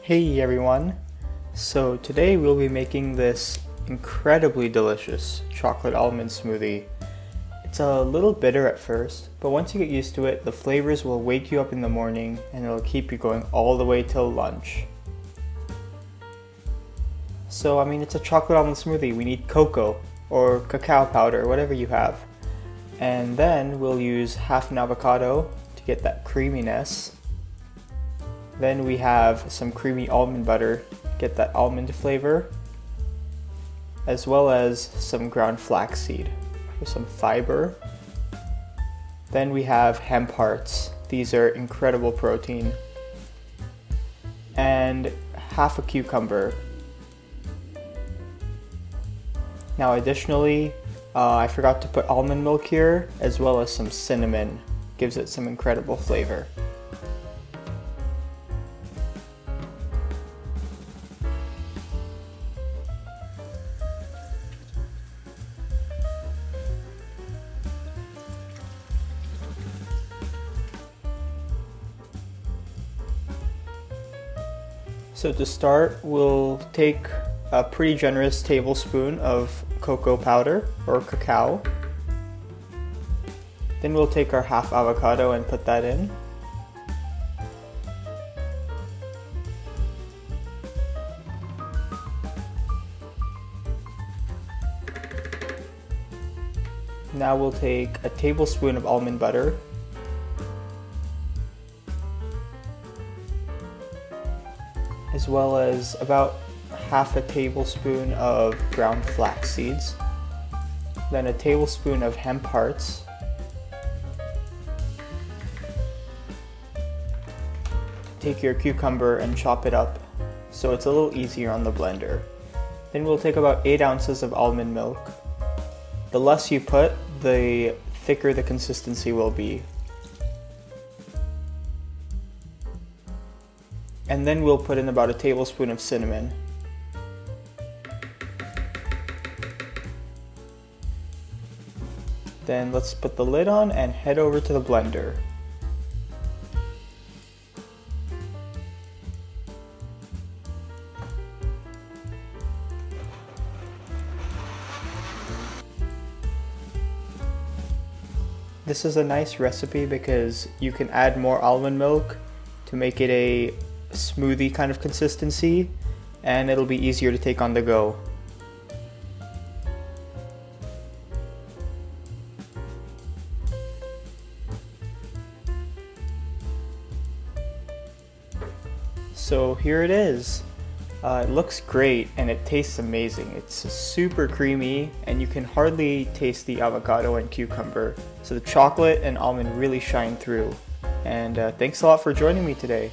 Hey everyone! So today we'll be making this incredibly delicious chocolate almond smoothie. It's a little bitter at first, but once you get used to it, the flavors will wake you up in the morning and it'll keep you going all the way till lunch. So it's a chocolate almond smoothie. We need cocoa or cacao powder, whatever you have. And then we'll use half an avocado to get that creaminess. Then we have some creamy almond butter, get that almond flavor, as well as some ground flax seed for some fiber. Then we have hemp hearts. These are incredible protein. And half a cucumber. Now additionally, I forgot to put almond milk here, as well as some cinnamon. Gives it some incredible flavor. So to start, we'll take a pretty generous tablespoon of cocoa powder or cacao. Then we'll take our half avocado and put that in. Now we'll take a tablespoon of almond butter. As well as about half a tablespoon of ground flax seeds, then a tablespoon of hemp hearts, take your cucumber and chop it up so it's a little easier on the blender. Then we'll take about 8 ounces of almond milk. The less you put, the thicker the consistency will be. And then we'll put in about a tablespoon of cinnamon. Then let's put the lid on and head over to the blender. This is a nice recipe because you can add more almond milk to make it a smoothie kind of consistency, and it'll be easier to take on the go. So here it is. It looks great and it tastes amazing. It's super creamy and you can hardly taste the avocado and cucumber. So the chocolate and almond really shine through. And thanks a lot for joining me today.